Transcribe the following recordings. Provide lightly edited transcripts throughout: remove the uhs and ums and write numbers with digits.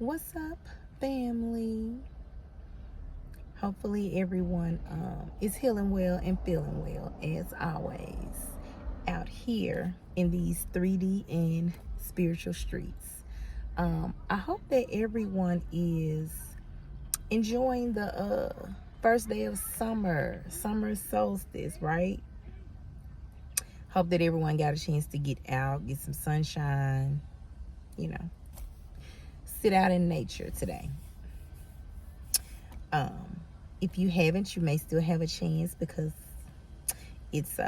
What's up, family? Hopefully, everyone is healing well and feeling well as always out here in these 3D and spiritual streets. I hope that everyone is enjoying the first day of summer solstice, right? Hope that everyone got a chance to get out, get some sunshine, sit out in nature today. If you haven't, you may still have a chance because it's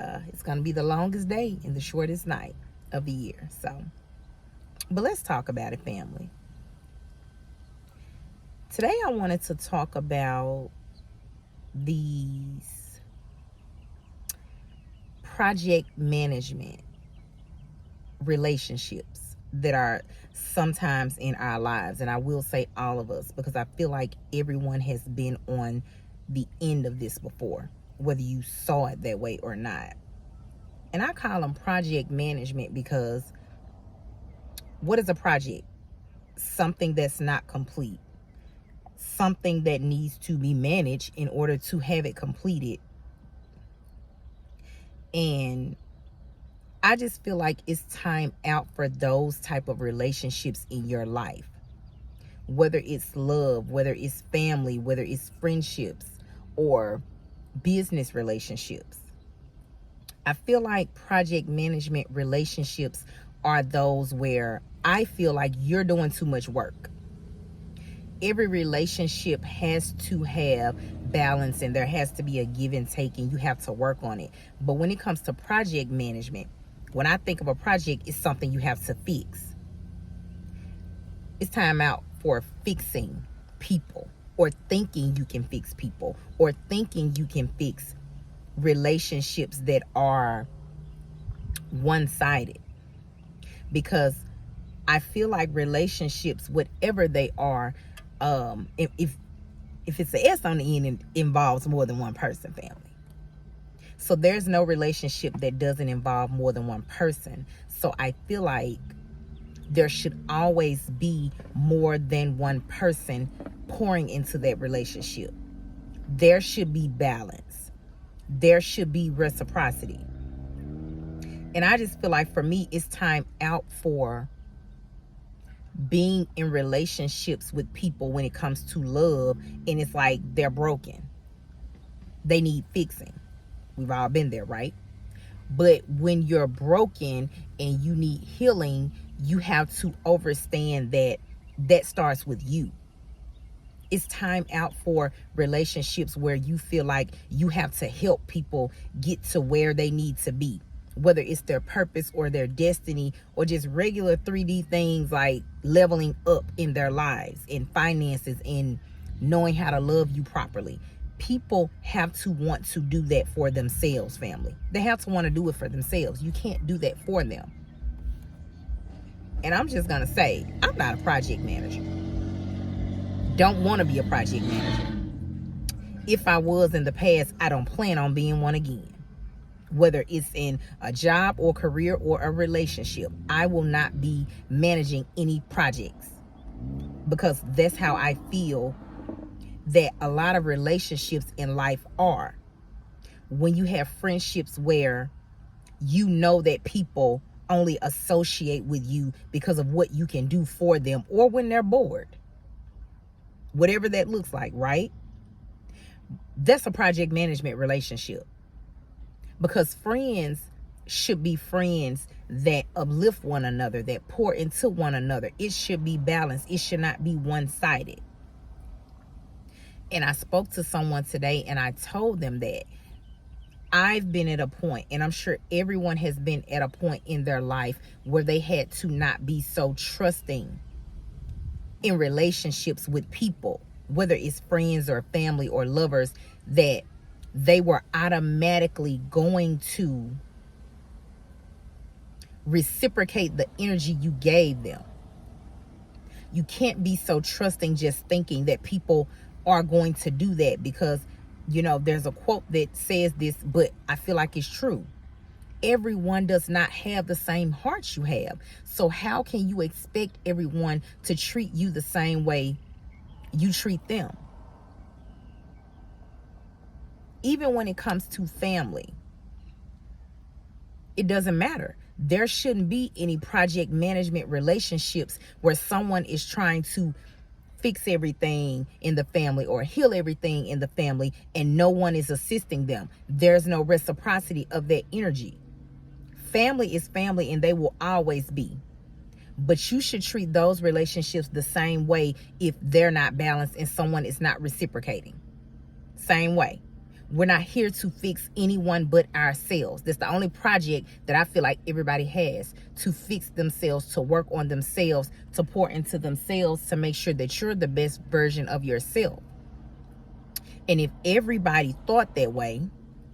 going to be the longest day and the shortest night of the year. So, but let's talk about it, family. Today I wanted to talk about these project management relationships that are sometimes in our lives, and I will say all of us, because I feel like everyone has been on the end of this before, whether you saw it that way or not. And I call them project management because what is a project? Something that's not complete, something that needs to be managed in order to have it completed. And I just feel like it's time out for those type of relationships in your life. Whether it's love, whether it's family, whether it's friendships or business relationships. I feel like project management relationships are those where I feel like you're doing too much work. Every relationship has to have balance and there has to be a give and take, and you have to work on it. But when it comes to project management, when I think of a project, it's something you have to fix. It's time out for fixing people or thinking you can fix people or thinking you can fix relationships that are one-sided. Because I feel like relationships, whatever they are, if it's an S on the end, it involves more than one person, family. So there's no relationship that doesn't involve more than one person. So I feel like there should always be more than one person pouring into that relationship. There should be balance. There should be reciprocity. And I just feel like for me, it's time out for being in relationships with people when it comes to love and it's like they're broken. They need fixing. We've all been there, right? But when you're broken and you need healing, you have to understand that starts with you. It's time out for relationships where you feel like you have to help people get to where they need to be, whether it's their purpose or their destiny or just regular 3D things like leveling up in their lives, in finances, in knowing how to love you properly. People have to want to do that for themselves, family. They have to want to do it for themselves. You can't do that for them. And I'm just going to say, I'm not a project manager. Don't want to be a project manager. If I was in the past, I don't plan on being one again. Whether it's in a job or career or a relationship, I will not be managing any projects because that's how I feel that a lot of relationships in life are. When you have friendships where you know that people only associate with you because of what you can do for them or when they're bored, whatever that looks like, right? That's a project management relationship. Because friends should be friends that uplift one another, that pour into one another. It should be balanced. It should not be one-sided. And I spoke to someone today and I told them that I've been at a point, and I'm sure everyone has been at a point in their life where they had to not be so trusting in relationships with people, whether it's friends or family or lovers, that they were automatically going to reciprocate the energy you gave them. You can't be so trusting just thinking that people are going to do that because, there's a quote that says this, but I feel like it's true. everyone does not have the same heart you have. So how can you expect everyone to treat you the same way you treat them? Even when it comes to family, it doesn't matter. There shouldn't be any project management relationships where someone is trying to fix everything in the family or heal everything in the family and no one is assisting them. There's no reciprocity of that energy. Family is family and they will always be. But you should treat those relationships the same way if they're not balanced and someone is not reciprocating. Same way. We're not here to fix anyone but ourselves. That's the only project that I feel like everybody has, to fix themselves, to work on themselves, to pour into themselves, to make sure that you're the best version of yourself. And if everybody thought that way,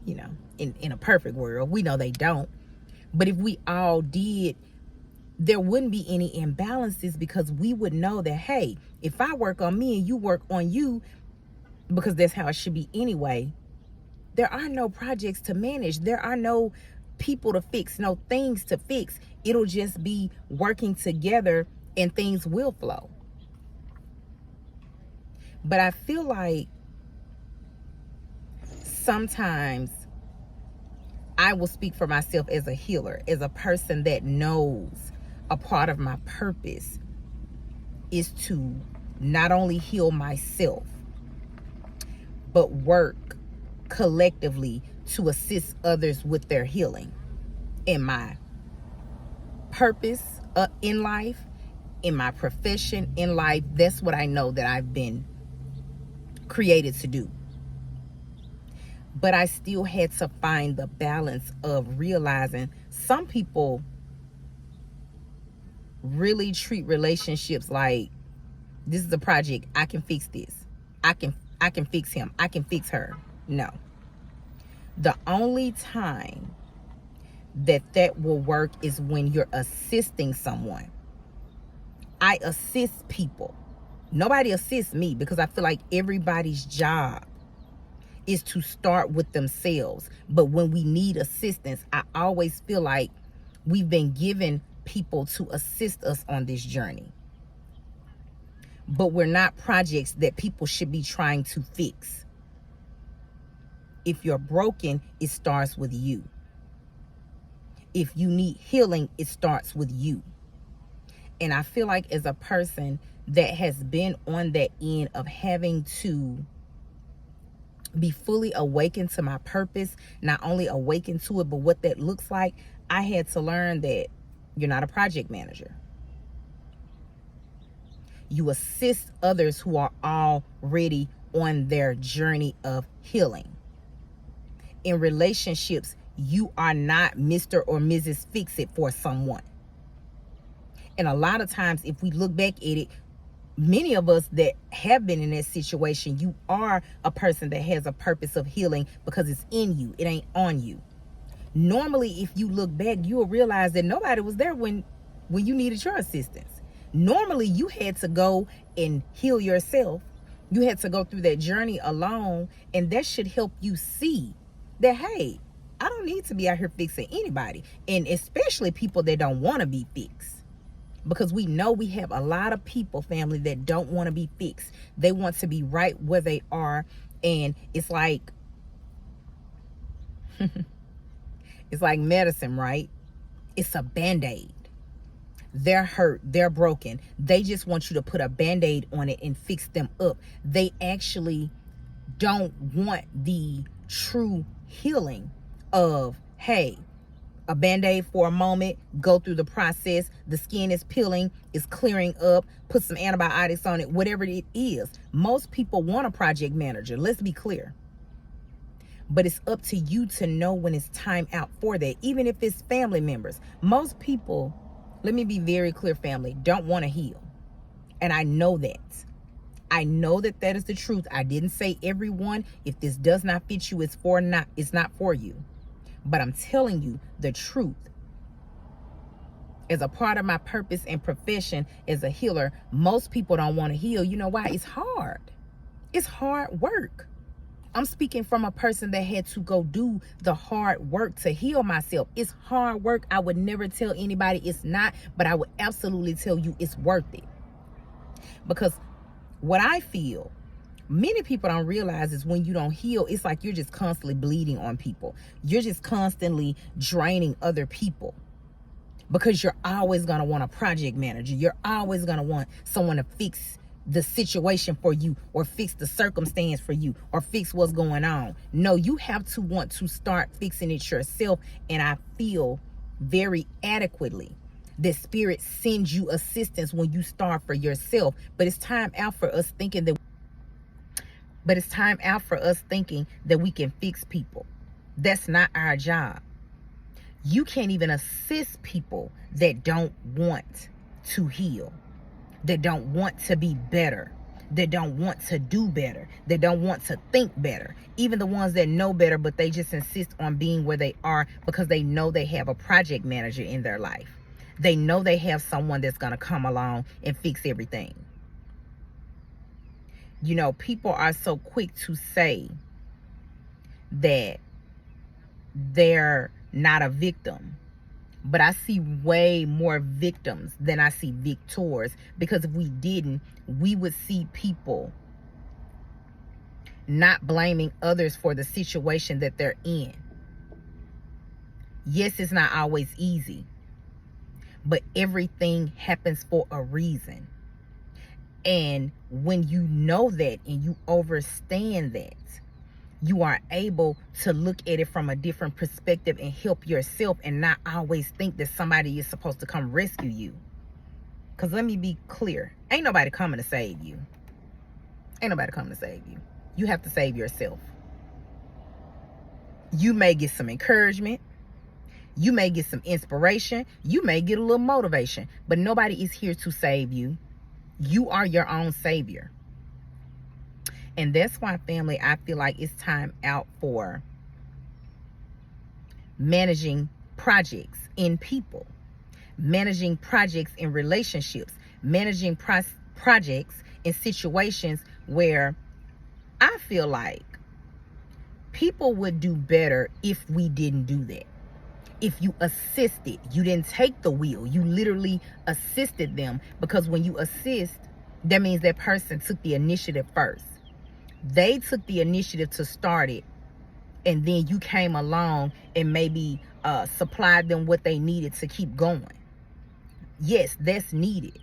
you know, in a perfect world, we know they don't. But if we all did, there wouldn't be any imbalances, because we would know that, hey, if I work on me and you work on you, because that's how it should be anyway, there are no projects to manage. There are no people to fix, no things to fix. It'll just be working together and things will flow. But I feel like sometimes I will speak for myself as a healer, as a person that knows a part of my purpose is to not only heal myself, but work collectively to assist others with their healing. In my purpose in life, in my profession in life, that's what I know that I've been created to do. But I still had to find the balance of realizing some people really treat relationships like, this is a project, I can fix this, I can fix him, I can fix her. No. The only time that will work is when you're assisting someone. I assist people. Nobody assists me, because I feel like everybody's job is to start with themselves. But when we need assistance, I always feel like we've been given people to assist us on this journey. But we're not projects that people should be trying to fix. If you're broken, it starts with you. If you need healing, it starts with you. And I feel like as a person that has been on that end of having to be fully awakened to my purpose, not only awakened to it, but what that looks like, I had to learn that you're not a project manager. You assist others who are already on their journey of healing. In relationships, you are not Mr. or Mrs. Fix-It for someone. And a lot of times, if we look back at it, many of us that have been in that situation, you are a person that has a purpose of healing because it's in you. It ain't on you. Normally, if you look back, you will realize that nobody was there when you needed your assistance. Normally, you had to go and heal yourself. You had to go through that journey alone, and that should help you see that, hey, I don't need to be out here fixing anybody, and especially people that don't want to be fixed. Because we know we have a lot of people, family, that don't want to be fixed. They want to be right where they are. And it's like, it's like medicine, right? It's a Band-Aid. They're hurt. They're broken. They just want you to put a Band-Aid on it and fix them up. They actually don't want the true healing of, hey, a Band-Aid for a moment, go through the process, the skin is peeling, is clearing up, put some antibiotics on it, whatever it is. Most people want a project manager, let's be clear. But it's up to you to know when it's time out for that, even if it's family members. Most people, let me be very clear, family, don't want to heal. And I know that. I know that that is the truth. I didn't say everyone. If this does not fit you, it's not for you. But I'm telling you the truth. As a part of my purpose and profession as a healer, most people don't want to heal. You know why? It's hard. It's hard work. I'm speaking from a person that had to go do the hard work to heal myself. It's hard work. I would never tell anybody it's not, but I would absolutely tell you it's worth it. Because what I feel, many people don't realize is when you don't heal, it's like you're just constantly bleeding on people. You're just constantly draining other people. Because you're always going to want a project manager. You're always going to want someone to fix the situation for you, or fix the circumstance for you, or fix what's going on. No, you have to want to start fixing it yourself. And I feel very adequately that spirit sends you assistance when you start for yourself. But it's time out for us thinking that we can fix people. That's not our job. You can't even assist people that don't want to heal, that don't want to be better, that don't want to do better, that don't want to think better. Even the ones that know better, but they just insist on being where they are because they know they have a project manager in their life. They know they have someone that's going to come along and fix everything. You know, people are so quick to say that they're not a victim. But I see way more victims than I see victors. Because if we didn't, we would see people not blaming others for the situation that they're in. Yes, it's not always easy. But everything happens for a reason. And when you know that and you understand that, you are able to look at it from a different perspective and help yourself, and not always think that somebody is supposed to come rescue you. Because let me be clear, ain't nobody coming to save you. Ain't nobody coming to save you. You have to save yourself. You may get some encouragement. You may get some inspiration. You may get a little motivation. But nobody is here to save you. You are your own savior. And that's why, family, I feel like it's time out for managing projects in people, managing projects in relationships, managing projects in situations where I feel like people would do better if we didn't do that. If you assisted, you didn't take the wheel, you literally assisted them. Because when you assist, that means that person took the initiative first. They took the initiative to start it, and then you came along and maybe supplied them what they needed to keep going. Yes, that's needed.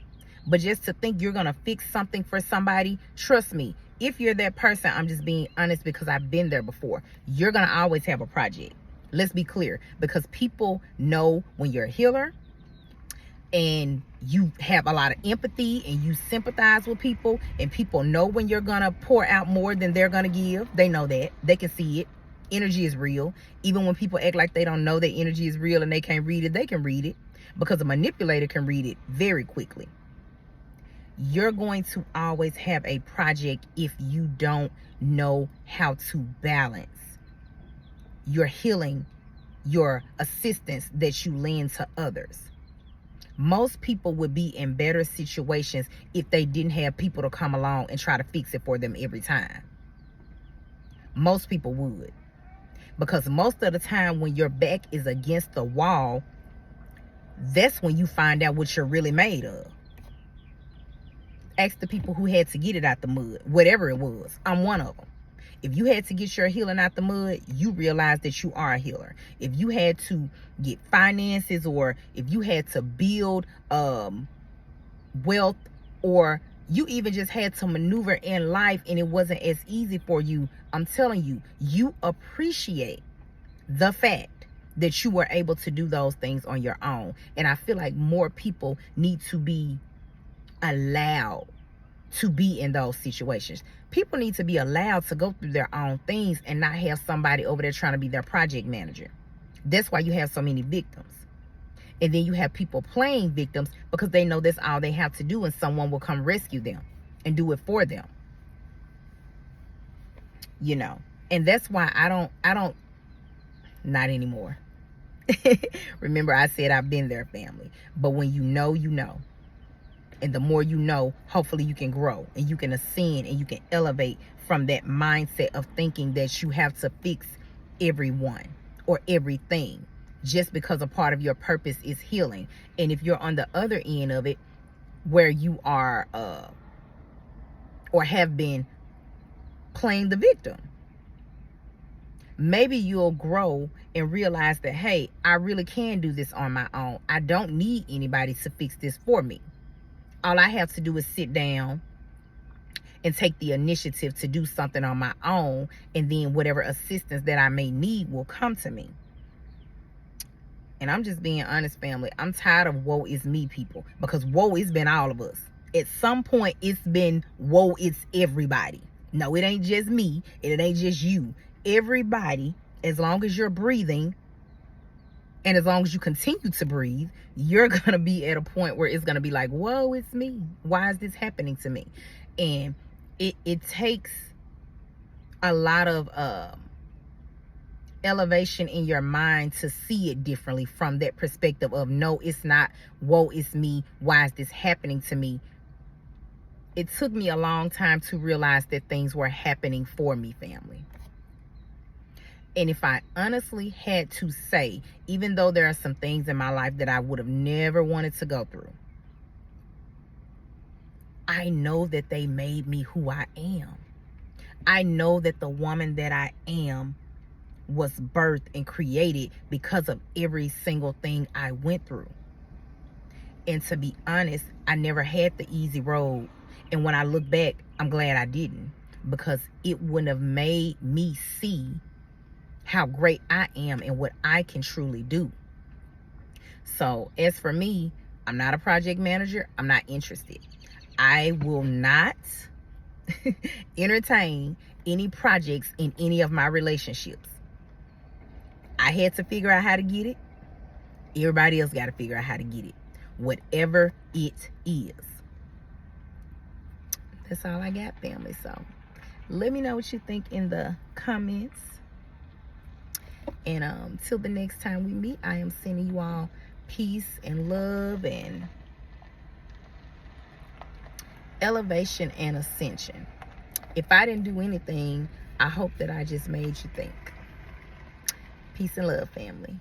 But just to think you're going to fix something for somebody, trust me, if you're that person, I'm just being honest because I've been there before, you're going to always have a project. Let's be clear, because people know when you're a healer and you have a lot of empathy and you sympathize with people, and people know when you're going to pour out more than they're going to give. They know that. They can see it. Energy is real. Even when people act like they don't know that energy is real and they can't read it, they can read it, because a manipulator can read it very quickly. You're going to always have a project if you don't know how to balance your healing, your assistance that you lend to others. Most people would be in better situations if they didn't have people to come along and try to fix it for them every time. Most people would. Because most of the time when your back is against the wall, that's when you find out what you're really made of. Ask the people who had to get it out the mud, whatever it was. I'm one of them. If you had to get your healing out the mud, you realize that you are a healer. If you had to get finances, or if you had to build wealth, or you even just had to maneuver in life and it wasn't as easy for you, I'm telling you, you appreciate the fact that you were able to do those things on your own. And I feel like more people need to be allowed to be in those situations. People need to be allowed to go through their own things and not have somebody over there trying to be their project manager. That's why you have so many victims. And then you have people playing victims because they know that's all they have to do, and someone will come rescue them and do it for them. You know, and that's why I don't, not anymore. Remember, I said I've been there, family. But when you know, you know. And the more you know, hopefully you can grow and you can ascend and you can elevate from that mindset of thinking that you have to fix everyone or everything just because a part of your purpose is healing. And if you're on the other end of it, where you are or have been playing the victim, maybe you'll grow and realize that, hey, I really can do this on my own. I don't need anybody to fix this for me. All I have to do is sit down and take the initiative to do something on my own, and then whatever assistance that I may need will come to me. And I'm just being honest, family. I'm tired of woe is me people, because woe has been all of us. At some point, it's been woe, it's everybody. No, it ain't just me, and it ain't just you. Everybody, as long as you're breathing, and as long as you continue to breathe, you're going to be at a point where it's going to be like, whoa, it's me. Why is this happening to me? And it takes a lot of elevation in your mind to see it differently from that perspective of, no, it's not, whoa, it's me. Why is this happening to me? It took me a long time to realize that things were happening for me, family. And if I honestly had to say, even though there are some things in my life that I would have never wanted to go through, I know that they made me who I am. I know that the woman that I am was birthed and created because of every single thing I went through. And to be honest, I never had the easy road. And when I look back, I'm glad I didn't, because it wouldn't have made me see how great I am and what I can truly do. So as for me, I'm not a project manager. I'm not interested. I will not entertain any projects in any of my relationships. I had to figure out how to get it. Everybody else got to figure out how to get it. Whatever it is. That's all I got, family. So let me know what you think in the comments. And till the next time we meet, I am sending you all peace and love and elevation and ascension. If I didn't do anything, I hope that I just made you think. Peace and love, family.